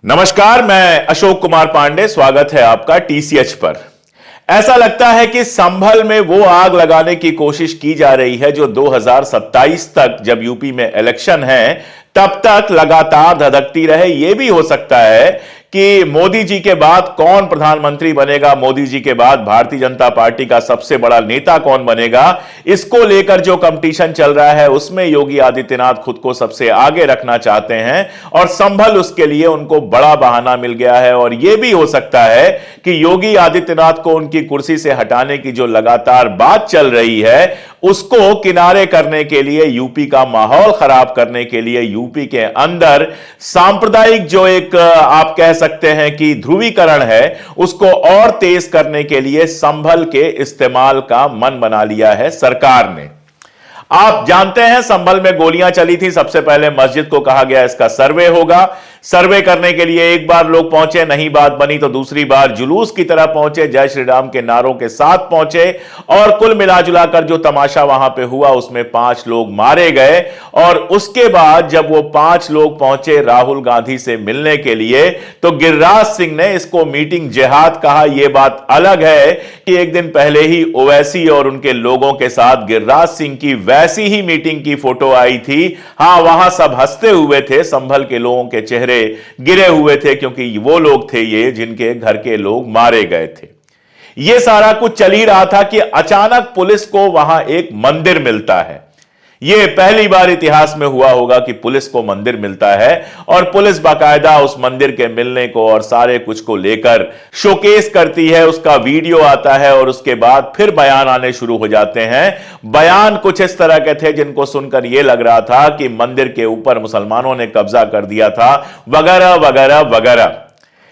नमस्कार, मैं अशोक कुमार पांडे। स्वागत है आपका टीसीएच पर। ऐसा लगता है कि संभल में वो आग लगाने की कोशिश की जा रही है जो 2027 तक, जब यूपी में इलेक्शन है, तब तक लगातार धधकती रहे। यह भी हो सकता है कि मोदी जी के बाद कौन प्रधानमंत्री बनेगा, मोदी जी के बाद भारतीय जनता पार्टी का सबसे बड़ा नेता कौन बनेगा, इसको लेकर जो कंपटीशन चल रहा है उसमें योगी आदित्यनाथ खुद को सबसे आगे रखना चाहते हैं और संभल उसके लिए उनको बड़ा बहाना मिल गया है। और यह भी हो सकता है कि योगी आदित्यनाथ को उनकी कुर्सी से हटाने की जो लगातार बात चल रही है उसको किनारे करने के लिए, यूपी का माहौल खराब करने के लिए, यूपी के अंदर सांप्रदायिक जो एक आप कह सकते हैं कि ध्रुवीकरण है, उसको और तेज करने के लिए संभल के इस्तेमाल का मन बना लिया है सरकार ने। आप जानते हैं संभल में गोलियां चली थी। सबसे पहले मस्जिद को कहा गया इसका सर्वे होगा। सर्वे करने के लिए एक बार लोग पहुंचे, नहीं बात बनी तो दूसरी बार जुलूस की तरह पहुंचे, जय श्री राम के नारों के साथ पहुंचे और कुल मिलाजुलाकर जो तमाशा वहां पे हुआ उसमें 5 लोग मारे गए। और उसके बाद जब वो 5 लोग पहुंचे राहुल गांधी से मिलने के लिए तो गिरिराज सिंह ने इसको मीटिंग जिहाद कहा। यह बात अलग है कि एक दिन पहले ही ओवैसी और उनके लोगों के साथ गिरिराज सिंह की वैसी ही मीटिंग की फोटो आई थी। हां, वहां सब हंसते हुए थे, संभल के लोगों के चेहरे गिरे हुए थे क्योंकि वो लोग थे ये जिनके घर के लोग मारे गए थे। ये सारा कुछ चल ही रहा था कि अचानक पुलिस को वहां एक मंदिर मिलता है। यह पहली बार इतिहास में हुआ होगा कि पुलिस को मंदिर मिलता है और पुलिस बाकायदा उस मंदिर के मिलने को और सारे कुछ को लेकर शोकेस करती है। उसका वीडियो आता है और उसके बाद फिर बयान आने शुरू हो जाते हैं। बयान कुछ इस तरह के थे जिनको सुनकर यह लग रहा था कि मंदिर के ऊपर मुसलमानों ने कब्जा कर दिया था, वगैरह वगैरह वगैरह।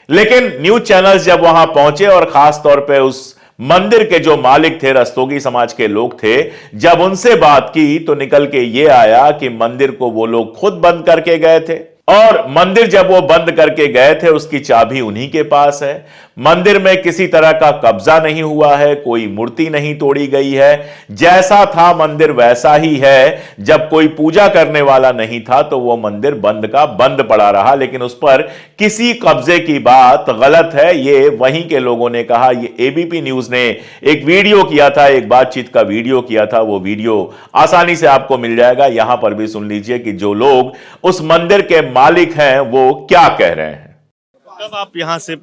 लेकिन न्यूज चैनल्स जब वहां पहुंचे और खास तौर पे उस मंदिर के जो मालिक थे, रस्तोगी समाज के लोग थे, जब उनसे बात की तो निकल के ये आया कि मंदिर को वो लोग खुद बंद करके गए थे और मंदिर जब वो बंद करके गए थे उसकी चाबी उन्हीं के पास है। मंदिर में किसी तरह का कब्जा नहीं हुआ है, कोई मूर्ति नहीं तोड़ी गई है, जैसा था मंदिर वैसा ही है। जब कोई पूजा करने वाला नहीं था तो वो मंदिर बंद का बंद पड़ा रहा, लेकिन उस पर किसी कब्जे की बात गलत है, ये वहीं के लोगों ने कहा। ये एबीपी न्यूज ने एक वीडियो किया था, एक बातचीत का वीडियो किया था। वो वीडियो आसानी से आपको मिल जाएगा, यहां पर भी सुन लीजिए कि जो लोग उस मंदिर के मालिक हैं वो क्या कह रहे हैं। कब आप यहाँ से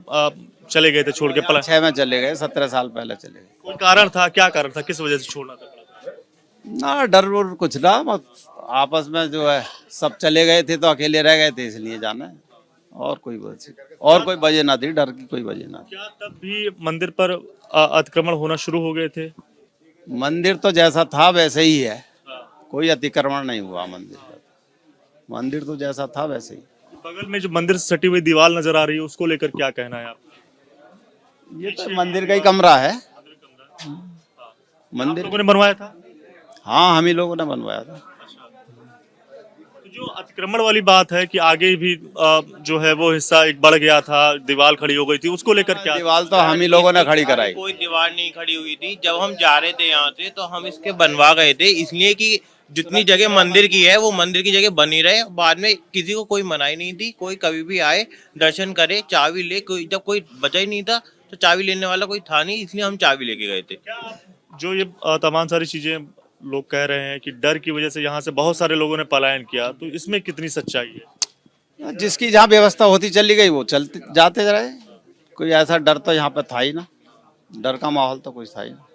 चले गए थे छोड़ के? 6 में चले गए, 17 साल पहले चले गए। कोई कारण था? क्या कारण था? किस वजह से छोड़ना था? ना डर वुर कुछ ना, बस आपस में जो है सब चले गए थे तो अकेले रह गए थे इसलिए जाना है, और कोई वजह ना थी, डर की कोई वजह ना थी। क्या तब भी मंदिर पर अतिक्रमण होना शुरू हो गए थे? मंदिर तो जैसा था वैसे ही है, कोई अतिक्रमण नहीं हुआ मंदिर का। मंदिर तो जैसा था वैसे ही। बगल में जो मंदिर से सटी हुई दीवार नजर आ रही है उसको लेकर क्या कहना है आपका? ये तो मंदिर का ही कमरा है। मंदिर लोगों ने बनवाया था? हाँ, हम ही लोगों ने बनवाया था। तो जो अतिक्रमण वाली बात है कि आगे भी जो है वो हिस्सा एक बढ़ गया था, दीवार खड़ी हो गई थी, उसको लेकर क्या? दीवार तो हम ही लोगों ने खड़ी कराई। कोई दीवार नहीं खड़ी हुई थी। जब हम जा रहे थे यहाँ से तो हम इसके बनवा गए थे, इसलिए कि जितनी जगह मंदिर की है वो मंदिर की जगह बनी रहे। बाद में किसी को कोई मनाही नहीं थी, कोई कभी भी आए दर्शन करे, चाबी ले। जब कोई बचा ही नहीं था तो चाबी लेने वाला कोई था नहीं, इसलिए हम चाबी लेके गए थे। जो ये तमाम सारी चीजें लोग कह रहे हैं कि डर की वजह से यहाँ से बहुत सारे लोगों ने पलायन किया, तो इसमें कितनी सच्चाई है? जिसकी जहाँ व्यवस्था होती चली गई वो चलते जाते रहे। कोई ऐसा डर तो यहाँ पे था ही ना, डर का माहौल तो कुछ था ही ना।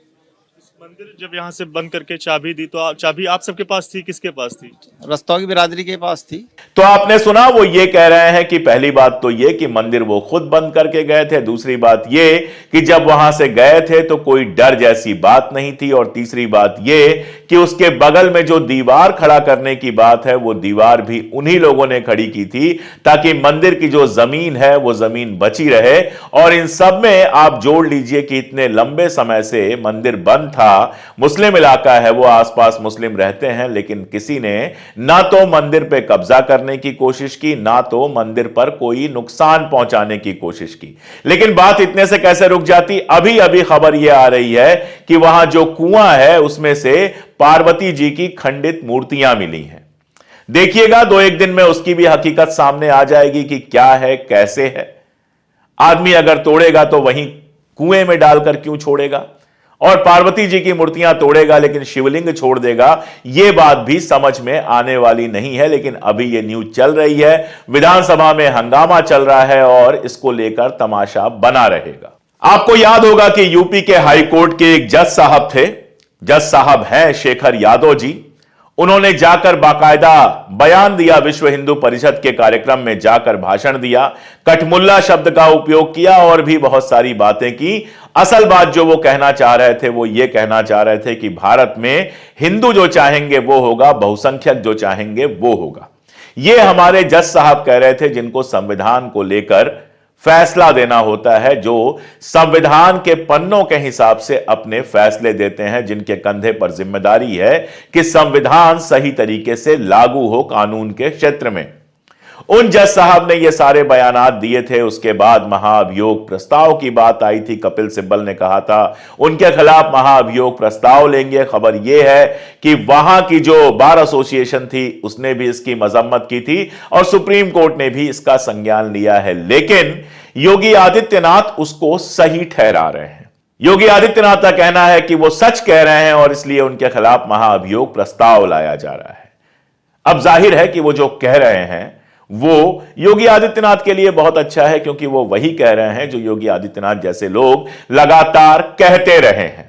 मंदिर जब यहाँ से बंद करके चाबी दी तो चाबी आप सबके पास थी? किसके पास थी? रस्तोगी बिरादरी के पास थी। तो आपने सुना, वो ये कह रहे हैं कि पहली बात तो ये कि मंदिर वो खुद बंद करके गए थे, दूसरी बात ये कि जब वहां से गए थे तो कोई डर जैसी बात नहीं थी, और तीसरी बात ये कि उसके बगल में जो दीवार खड़ा करने की बात है वो दीवार भी उन्हीं लोगों ने खड़ी की थी ताकि मंदिर की जो जमीन है वो जमीन बची रहे। और इन सब में आप जोड़ लीजिए कि इतने लंबे समय से मंदिर बंद था, मुस्लिम इलाका है, वो आसपास मुस्लिम रहते हैं, लेकिन किसी ने ना तो मंदिर पे कब्जा करने की कोशिश की, ना तो मंदिर पर कोई नुकसान पहुंचाने की कोशिश की। लेकिन बात इतने से कैसे रुक जाती? अभी अभी खबर यह आ रही है कि वहां जो कुआं है उसमें से पार्वती जी की खंडित मूर्तियां मिली हैं। देखिएगा 2-1 दिन में उसकी भी हकीकत सामने आ जाएगी कि क्या है, कैसे है। आदमी अगर तोड़ेगा तो वहीं कुएं में डालकर क्यों छोड़ेगा, और पार्वती जी की मूर्तियां तोड़ेगा लेकिन शिवलिंग छोड़ देगा, यह बात भी समझ में आने वाली नहीं है। लेकिन अभी यह न्यूज चल रही है, विधानसभा में हंगामा चल रहा है और इसको लेकर तमाशा बना रहेगा। आपको याद होगा कि यूपी के हाई कोर्ट के एक जज साहब थे, जज साहब हैं शेखर यादव जी। उन्होंने जाकर बाकायदा बयान दिया, विश्व हिंदू परिषद के कार्यक्रम में जाकर भाषण दिया, कठमुल्ला शब्द का उपयोग किया और भी बहुत सारी बातें की। असल बात जो वो कहना चाह रहे थे, वो ये कहना चाह रहे थे कि भारत में हिंदू जो चाहेंगे वो होगा, बहुसंख्यक जो चाहेंगे वो होगा। ये हमारे जज साहब कह रहे थे, जिनको संविधान को लेकर फैसला देना होता है, जो संविधान के पन्नों के हिसाब से अपने फैसले देते हैं, जिनके कंधे पर जिम्मेदारी है कि संविधान सही तरीके से लागू हो कानून के क्षेत्र में। उन जज साहब ने ये सारे बयानात दिए थे। उसके बाद महाअभियोग प्रस्ताव की बात आई थी। कपिल सिब्बल ने कहा था उनके खिलाफ महाअभियोग प्रस्ताव लेंगे। खबर यह है कि वहां की जो बार एसोसिएशन थी उसने भी इसकी मजम्मत की थी और सुप्रीम कोर्ट ने भी इसका संज्ञान लिया है। लेकिन योगी आदित्यनाथ उसको सही ठहरा रहे हैं। योगी आदित्यनाथ का कहना है कि वो सच कह रहे हैं और इसलिए उनके खिलाफ महाअभियोग प्रस्ताव लाया जा रहा है। अब जाहिर है कि वो जो कह रहे हैं वो योगी आदित्यनाथ के लिए बहुत अच्छा है, क्योंकि वो वही कह रहे हैं जो योगी आदित्यनाथ जैसे लोग लगातार कहते रहे हैं।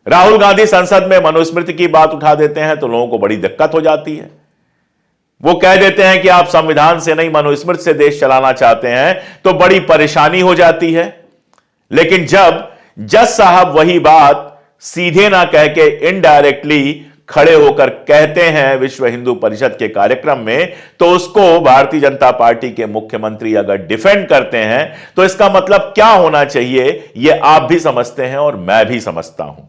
राहुल गांधी संसद में मनुस्मृति की बात उठा देते हैं तो लोगों को बड़ी दिक्कत हो जाती है। वो कह देते हैं कि आप संविधान से नहीं मनुस्मृति से देश चलाना चाहते हैं तो बड़ी परेशानी हो जाती है। लेकिन जब जज साहब वही बात सीधे ना कह के इनडायरेक्टली खड़े होकर कहते हैं विश्व हिंदू परिषद के कार्यक्रम में, तो उसको भारतीय जनता पार्टी के मुख्यमंत्री अगर डिफेंड करते हैं तो इसका मतलब क्या होना चाहिए, यह आप भी समझते हैं और मैं भी समझता हूं।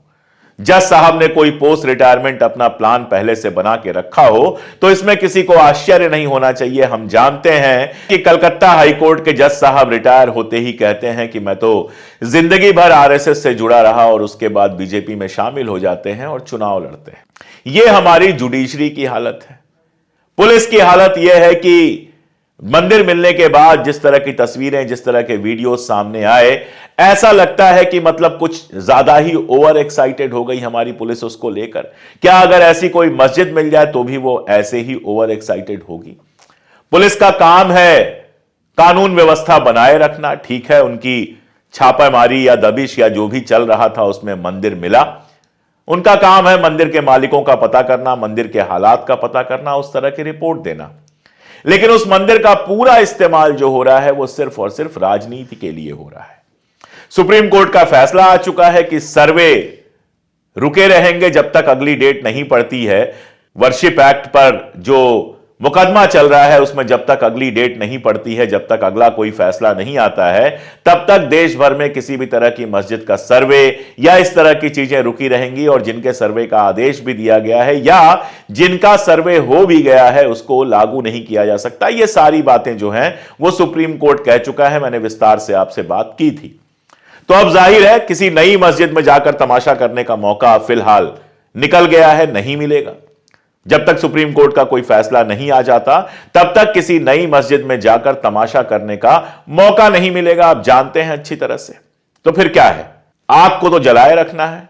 जज साहब ने कोई पोस्ट रिटायरमेंट अपना प्लान पहले से बना के रखा हो तो इसमें किसी को आश्चर्य नहीं होना चाहिए। हम जानते हैं कि कलकत्ता हाईकोर्ट के जज साहब रिटायर होते ही कहते हैं कि मैं तो जिंदगी भर आरएसएस से जुड़ा रहा, और उसके बाद बीजेपी में शामिल हो जाते हैं और चुनाव लड़ते हैं। यह हमारी जुडिशरी की हालत है। पुलिस की हालत यह है कि मंदिर मिलने के बाद जिस तरह की तस्वीरें, जिस तरह के वीडियो सामने आए, ऐसा लगता है कि मतलब कुछ ज्यादा ही ओवर एक्साइटेड हो गई हमारी पुलिस उसको लेकर। क्या अगर ऐसी कोई मस्जिद मिल जाए तो भी वो ऐसे ही ओवर एक्साइटेड होगी? पुलिस का काम है कानून व्यवस्था बनाए रखना। ठीक है, उनकी छापामारी या दबिश या जो भी चल रहा था उसमें मंदिर मिला, उनका काम है मंदिर के मालिकों का पता करना, मंदिर के हालात का पता करना, उस तरह की रिपोर्ट देना। लेकिन उस मंदिर का पूरा इस्तेमाल जो हो रहा है वो सिर्फ और सिर्फ राजनीति के लिए हो रहा है। सुप्रीम कोर्ट का फैसला आ चुका है कि सर्वे रुके रहेंगे जब तक अगली डेट नहीं पड़ती है। वर्शिप एक्ट पर जो मुकदमा चल रहा है उसमें जब तक अगली डेट नहीं पड़ती है, जब तक अगला कोई फैसला नहीं आता है, तब तक देश भर में किसी भी तरह की मस्जिद का सर्वे या इस तरह की चीजें रुकी रहेंगी। और जिनके सर्वे का आदेश भी दिया गया है या जिनका सर्वे हो भी गया है उसको लागू नहीं किया जा सकता। ये सारी बातें जो हैं वो सुप्रीम कोर्ट कह चुका है। मैंने विस्तार से आपसे बात की थी। तो अब जाहिर है किसी नई मस्जिद में जाकर तमाशा करने का मौका फिलहाल निकल गया है, नहीं मिलेगा। जब तक सुप्रीम कोर्ट का कोई फैसला नहीं आ जाता तब तक किसी नई मस्जिद में जाकर तमाशा करने का मौका नहीं मिलेगा। आप जानते हैं अच्छी तरह से। तो फिर क्या है, आग को तो जलाए रखना है।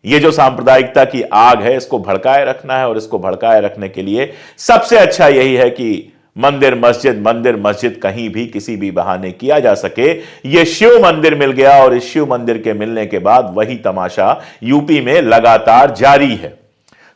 यह जो सांप्रदायिकता की आग है इसको भड़काए रखना है, और इसको भड़काए रखने के लिए सबसे अच्छा यही है कि मंदिर मस्जिद कहीं भी किसी भी बहाने किया जा सके। यह शिव मंदिर मिल गया और इस शिव मंदिर के मिलने के बाद वही तमाशा यूपी में लगातार जारी है।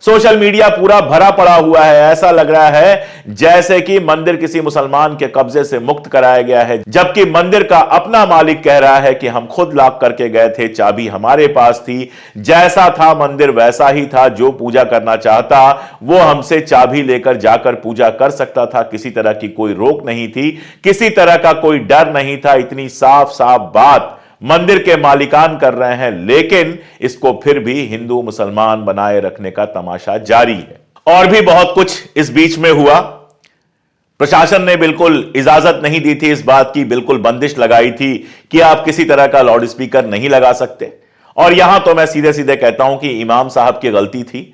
सोशल मीडिया पूरा भरा पड़ा हुआ है। ऐसा लग रहा है जैसे कि मंदिर किसी मुसलमान के कब्जे से मुक्त कराया गया है, जबकि मंदिर का अपना मालिक कह रहा है कि हम खुद लॉक करके गए थे, चाबी हमारे पास थी, जैसा था मंदिर वैसा ही था, जो पूजा करना चाहता वो हमसे चाबी लेकर जाकर पूजा कर सकता था। किसी तरह की कोई रोक नहीं थी, किसी तरह का कोई डर नहीं था। इतनी साफ साफ बात मंदिर के मालिकान कर रहे हैं, लेकिन इसको फिर भी हिंदू मुसलमान बनाए रखने का तमाशा जारी है। और भी बहुत कुछ इस बीच में हुआ। प्रशासन ने बिल्कुल इजाजत नहीं दी थी इस बात की, बिल्कुल बंदिश लगाई थी कि आप किसी तरह का लाउड स्पीकर नहीं लगा सकते। और यहां तो मैं सीधे सीधे कहता हूं कि इमाम साहब की गलती थी।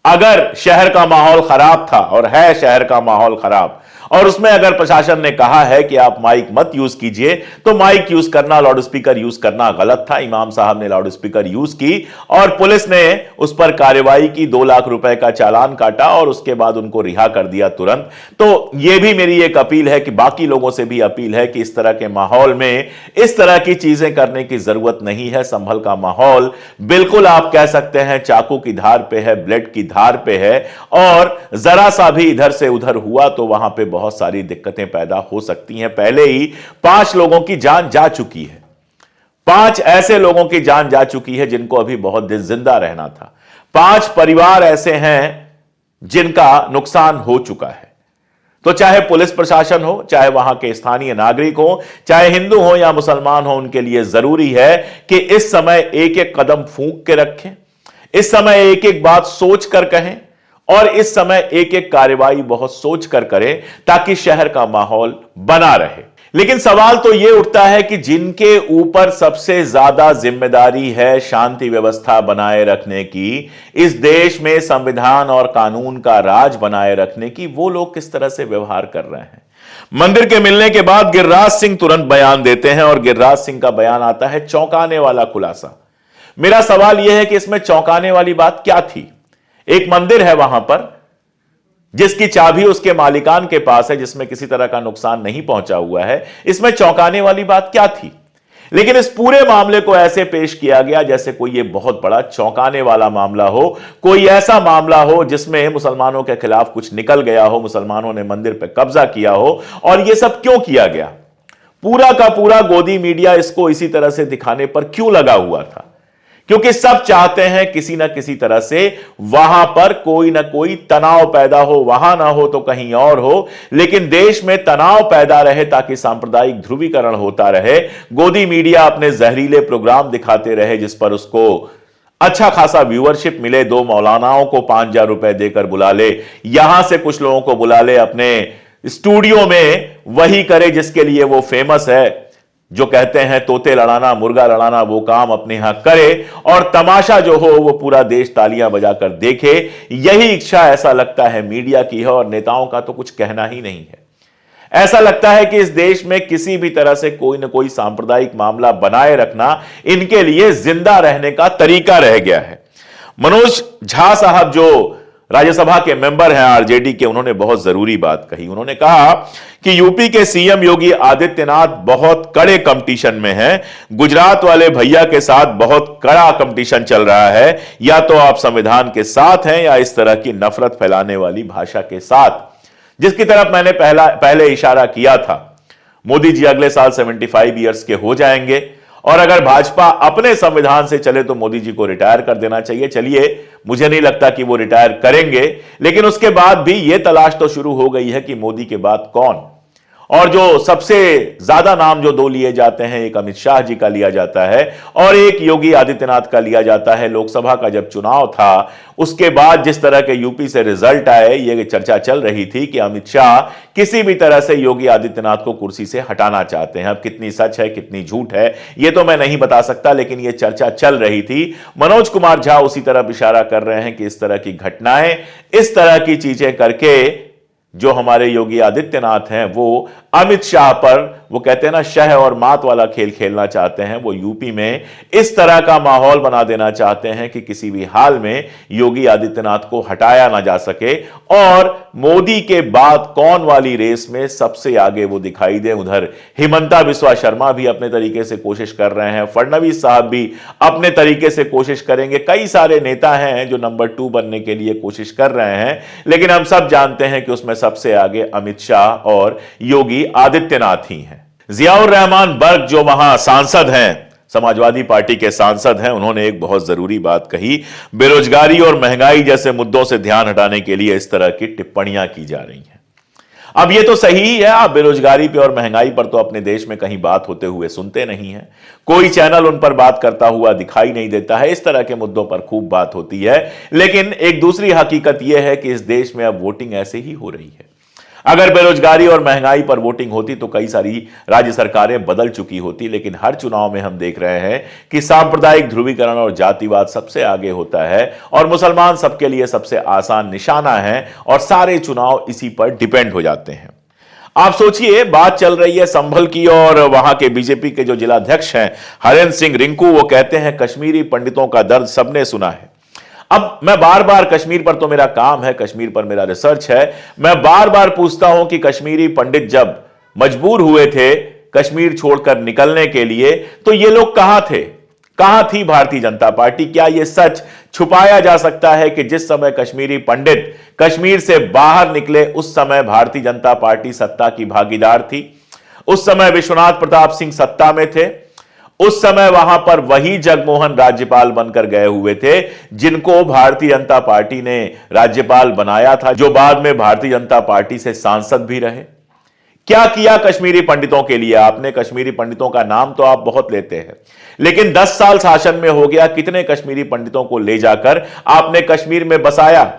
अगर शहर का माहौल खराब था और है शहर का माहौल खराब, और उसमें अगर प्रशासन ने कहा है कि आप माइक मत यूज कीजिए, तो माइक यूज करना, लाउड स्पीकर यूज करना गलत था। इमाम साहब ने लाउड स्पीकर यूज की और पुलिस ने उस पर कार्रवाई की, 2 लाख रुपए का चालान काटा और उसके बाद उनको रिहा कर दिया तुरंत। तो यह भी मेरी एक अपील है कि बाकी लोगों से भी अपील है कि इस तरह के माहौल में इस तरह की चीजें करने की जरूरत नहीं है। संभल का माहौल बिल्कुल आप कह सकते हैं चाकू की धार पे है, ब्लेड की धार पे है, और जरा सा भी इधर से उधर हुआ तो वहां पे बहुत सारी दिक्कतें पैदा हो सकती हैं। पहले ही 5 लोगों की जान जा चुकी है, 5 ऐसे लोगों की जान जा चुकी है जिनको अभी बहुत दिन जिंदा रहना था। 5 परिवार ऐसे हैं जिनका नुकसान हो चुका है। तो चाहे पुलिस प्रशासन हो, चाहे वहां के स्थानीय नागरिक हो, चाहे हिंदू हो या मुसलमान हो, उनके लिए जरूरी है कि इस समय एक एक कदम फूंक के रखें, इस समय एक एक बात सोच कर कहें और इस समय एक एक कार्रवाई बहुत सोच कर करें ताकि शहर का माहौल बना रहे। लेकिन सवाल तो यह उठता है कि जिनके ऊपर सबसे ज्यादा जिम्मेदारी है शांति व्यवस्था बनाए रखने की, इस देश में संविधान और कानून का राज बनाए रखने की, वो लोग किस तरह से व्यवहार कर रहे हैं। मंदिर के मिलने के बाद गिरिराज सिंह तुरंत बयान देते हैं और गिरिराज सिंह का बयान आता है चौंकाने वाला खुलासा। मेरा सवाल यह है कि इसमें चौंकाने वाली बात क्या थी। एक मंदिर है वहां पर जिसकी चाबी उसके मालिकान के पास है, जिसमें किसी तरह का नुकसान नहीं पहुंचा हुआ है। इसमें चौंकाने वाली बात क्या थी। लेकिन इस पूरे मामले को ऐसे पेश किया गया जैसे कोई ये बहुत बड़ा चौंकाने वाला मामला हो, कोई ऐसा मामला हो जिसमें मुसलमानों के खिलाफ कुछ निकल गया हो, मुसलमानों ने मंदिर पर कब्जा किया हो। और यह सब क्यों किया गया, पूरा का पूरा गोदी मीडिया इसको इसी तरह से दिखाने पर क्यों लगा हुआ था। क्योंकि सब चाहते हैं किसी ना किसी तरह से वहां पर कोई ना कोई तनाव पैदा हो, वहां ना हो तो कहीं और हो, लेकिन देश में तनाव पैदा रहे ताकि सांप्रदायिक ध्रुवीकरण होता रहे। गोदी मीडिया अपने जहरीले प्रोग्राम दिखाते रहे जिस पर उसको अच्छा खासा व्यूअरशिप मिले, 2 मौलानाओं को 5,000 रुपए देकर बुला ले, यहां से कुछ लोगों को बुला ले अपने स्टूडियो में, वही करे जिसके लिए वो फेमस है। जो कहते हैं तोते लड़ाना, मुर्गा लड़ाना, वो काम अपने यहां करे और तमाशा जो हो वो पूरा देश तालियां बजाकर देखे। यही इच्छा ऐसा लगता है मीडिया की है और नेताओं का तो कुछ कहना ही नहीं है। ऐसा लगता है कि इस देश में किसी भी तरह से कोई ना कोई सांप्रदायिक मामला बनाए रखना इनके लिए जिंदा रहने का तरीका रह गया है। मनोज झा साहब जो राज्यसभा के मेंबर हैं आरजेडी के, उन्होंने बहुत जरूरी बात कही। उन्होंने कहा कि यूपी के सीएम योगी आदित्यनाथ बहुत कड़े कंपटीशन में हैं। गुजरात वाले भैया के साथ बहुत कड़ा कंपटीशन चल रहा है, या तो आप संविधान के साथ हैं या इस तरह की नफरत फैलाने वाली भाषा के साथ, जिसकी तरफ मैंने पहले इशारा किया था। मोदी जी अगले साल 75 ईयर्स के हो जाएंगे और अगर भाजपा अपने संविधान से चले तो मोदी जी को रिटायर कर देना चाहिए। चलिए, मुझे नहीं लगता कि वो रिटायर करेंगे, लेकिन उसके बाद भी ये तलाश तो शुरू हो गई है कि मोदी के बाद कौन। और जो सबसे ज्यादा नाम जो 2 लिए जाते हैं, एक अमित शाह जी का लिया जाता है और एक योगी आदित्यनाथ का लिया जाता है। लोकसभा का जब चुनाव था उसके बाद जिस तरह के यूपी से रिजल्ट आए, ये चर्चा चल रही थी कि अमित शाह किसी भी तरह से योगी आदित्यनाथ को कुर्सी से हटाना चाहते हैं। अब कितनी सच है कितनी झूठ है ये तो मैं नहीं बता सकता, लेकिन ये चर्चा चल रही थी। मनोज कुमार झा उसी तरफ इशारा कर रहे हैं कि इस तरह की घटनाएं, इस तरह की चीजें करके जो हमारे योगी आदित्यनाथ हैं वो अमित शाह पर, वो कहते हैं ना, शह और मात वाला खेल खेलना चाहते हैं। वो यूपी में इस तरह का माहौल बना देना चाहते हैं कि किसी भी हाल में योगी आदित्यनाथ को हटाया ना जा सके और मोदी के बाद कौन वाली रेस में सबसे आगे वो दिखाई दे। उधर हिमंता बिस्वा शर्मा भी अपने तरीके से कोशिश कर रहे हैं, फडणवीस साहब भी अपने तरीके से कोशिश करेंगे, कई सारे नेता हैं जो नंबर 2 बनने के लिए कोशिश कर रहे हैं, लेकिन हम सब जानते हैं कि उसमें सबसे आगे अमित शाह और योगी आदित्यनाथ ही हैं। जियाउर रहमान बर्ग जो वहां सांसद हैं, समाजवादी पार्टी के सांसद हैं, उन्होंने एक बहुत जरूरी बात कही। बेरोजगारी और महंगाई जैसे मुद्दों से ध्यान हटाने के लिए इस तरह की टिप्पणियां की जा रही हैं। अब ये तो सही ही है, आप बेरोजगारी पे और महंगाई पर तो अपने देश में कहीं बात होते हुए सुनते नहीं हैं, कोई चैनल उन पर बात करता हुआ दिखाई नहीं देता है। इस तरह के मुद्दों पर खूब बात होती है, लेकिन एक दूसरी हकीकत यह है कि इस देश में अब वोटिंग ऐसे ही हो रही है। अगर बेरोजगारी और महंगाई पर वोटिंग होती तो कई सारी राज्य सरकारें बदल चुकी होती, लेकिन हर चुनाव में हम देख रहे हैं कि सांप्रदायिक ध्रुवीकरण और जातिवाद सबसे आगे होता है और मुसलमान सबके लिए सबसे आसान निशाना है और सारे चुनाव इसी पर डिपेंड हो जाते हैं। आप सोचिए, बात चल रही है संभल की और वहां के बीजेपी के जो जिलाध्यक्ष हैं हरेंद्र सिंह रिंकू, वो कहते हैं कश्मीरी पंडितों का दर्द सबने सुना है। अब मैं बार बार, कश्मीर पर तो मेरा काम है, कश्मीर पर मेरा रिसर्च है, मैं बार बार पूछता हूं कि कश्मीरी पंडित जब मजबूर हुए थे कश्मीर छोड़कर निकलने के लिए तो ये लोग कहां थे, कहां थी भारतीय जनता पार्टी? क्या यह सच छुपाया जा सकता है कि जिस समय कश्मीरी पंडित कश्मीर से बाहर निकले उस समय भारतीय जनता पार्टी सत्ता की भागीदार थी? उस समय विश्वनाथ प्रताप सिंह सत्ता में थे, उस समय वहां पर वही जगमोहन राज्यपाल बनकर गए हुए थे जिनको भारतीय जनता पार्टी ने राज्यपाल बनाया था, जो बाद में भारतीय जनता पार्टी से सांसद भी रहे। क्या किया कश्मीरी पंडितों के लिए आपने? कश्मीरी पंडितों का नाम तो आप बहुत लेते हैं, लेकिन 10 साल शासन में हो गया, कितने कश्मीरी पंडितों को ले जाकर आपने कश्मीर में बसाया?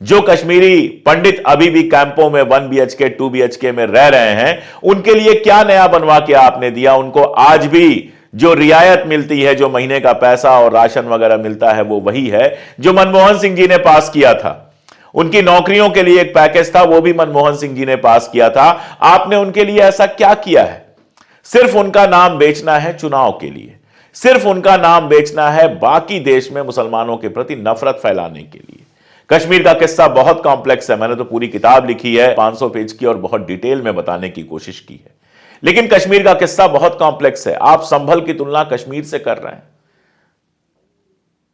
जो कश्मीरी पंडित अभी भी कैंपों में 1 BHK 2 BHK में रह रहे हैं, उनके लिए क्या नया बनवा के आपने दिया? उनको आज भी जो रियायत मिलती है, जो महीने का पैसा और राशन वगैरह मिलता है, वो वही है जो मनमोहन सिंह जी ने पास किया था। उनकी नौकरियों के लिए एक पैकेज था, वो भी मनमोहन सिंह जी ने पास किया था। आपने उनके लिए ऐसा क्या किया है? सिर्फ उनका नाम बेचना है चुनाव के लिए, सिर्फ उनका नाम बेचना है बाकी देश में मुसलमानों के प्रति नफरत फैलाने के लिए। कश्मीर का किस्सा बहुत कॉम्प्लेक्स है, मैंने तो पूरी किताब लिखी है 500 पेज की और बहुत डिटेल में बताने की कोशिश की है, लेकिन कश्मीर का किस्सा बहुत कॉम्प्लेक्स है। आप संभल की तुलना कश्मीर से कर रहे हैं,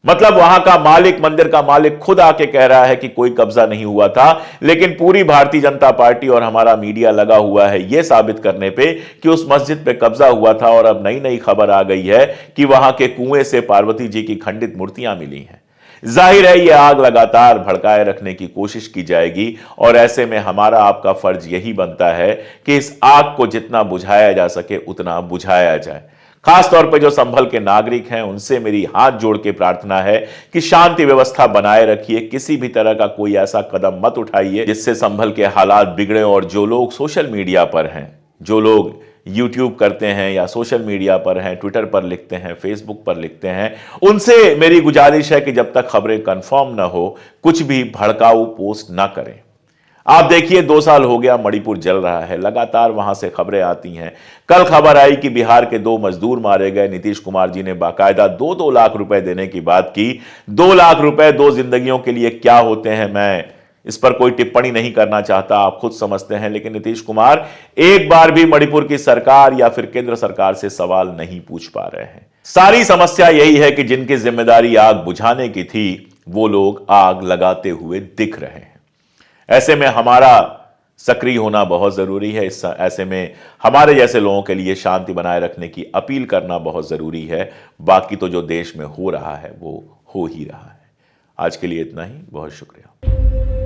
मतलब वहां का मालिक, मंदिर का मालिक खुद आके कह रहा है कि कोई कब्जा नहीं हुआ था, लेकिन पूरी भारतीय जनता पार्टी और हमारा मीडिया लगा हुआ है यह साबित करने पे कि उस मस्जिद पे कब्जा हुआ था। और अब नई नई खबर आ गई है कि वहां के कुएं से पार्वती जी की खंडित मूर्तियां मिली हैं। जाहिर है यह आग लगातार भड़काए रखने की कोशिश की जाएगी और ऐसे में हमारा आपका फर्ज यही बनता है कि इस आग को जितना बुझाया जा सके उतना बुझाया जाए। खास तौर पर जो संभल के नागरिक हैं उनसे मेरी हाथ जोड़ के प्रार्थना है कि शांति व्यवस्था बनाए रखिए, किसी भी तरह का कोई ऐसा कदम मत उठाइए जिससे संभल के हालात बिगड़े। और जो लोग सोशल मीडिया पर हैं, जो लोग यूट्यूब करते हैं या सोशल मीडिया पर हैं, ट्विटर पर लिखते हैं, फेसबुक पर लिखते हैं, उनसे मेरी गुजारिश है कि जब तक खबरें कंफर्म ना हो कुछ भी भड़काऊ पोस्ट ना करें। आप देखिए 2 साल हो गया मणिपुर जल रहा है, लगातार वहां से खबरें आती हैं। कल खबर आई कि बिहार के 2 मजदूर मारे गए, नीतीश कुमार जी ने बाकायदा 2-2 लाख रुपए देने की बात की। 2 लाख रुपए 2 जिंदगियों के लिए क्या होते हैं, मैं इस पर कोई टिप्पणी नहीं करना चाहता, आप खुद समझते हैं। लेकिन नीतीश कुमार एक बार भी मणिपुर की सरकार या फिर केंद्र सरकार से सवाल नहीं पूछ पा रहे हैं। सारी समस्या यही है कि जिनकी जिम्मेदारी आग बुझाने की थी वो लोग आग लगाते हुए दिख रहे हैं। ऐसे में हमारा सक्रिय होना बहुत जरूरी है। ऐसे में हमारे जैसे लोगों के लिए शांति बनाए रखने की अपील करना बहुत जरूरी है। बाकी तो जो देश में हो रहा है वो हो ही रहा है। आज के लिए इतना ही, बहुत शुक्रिया।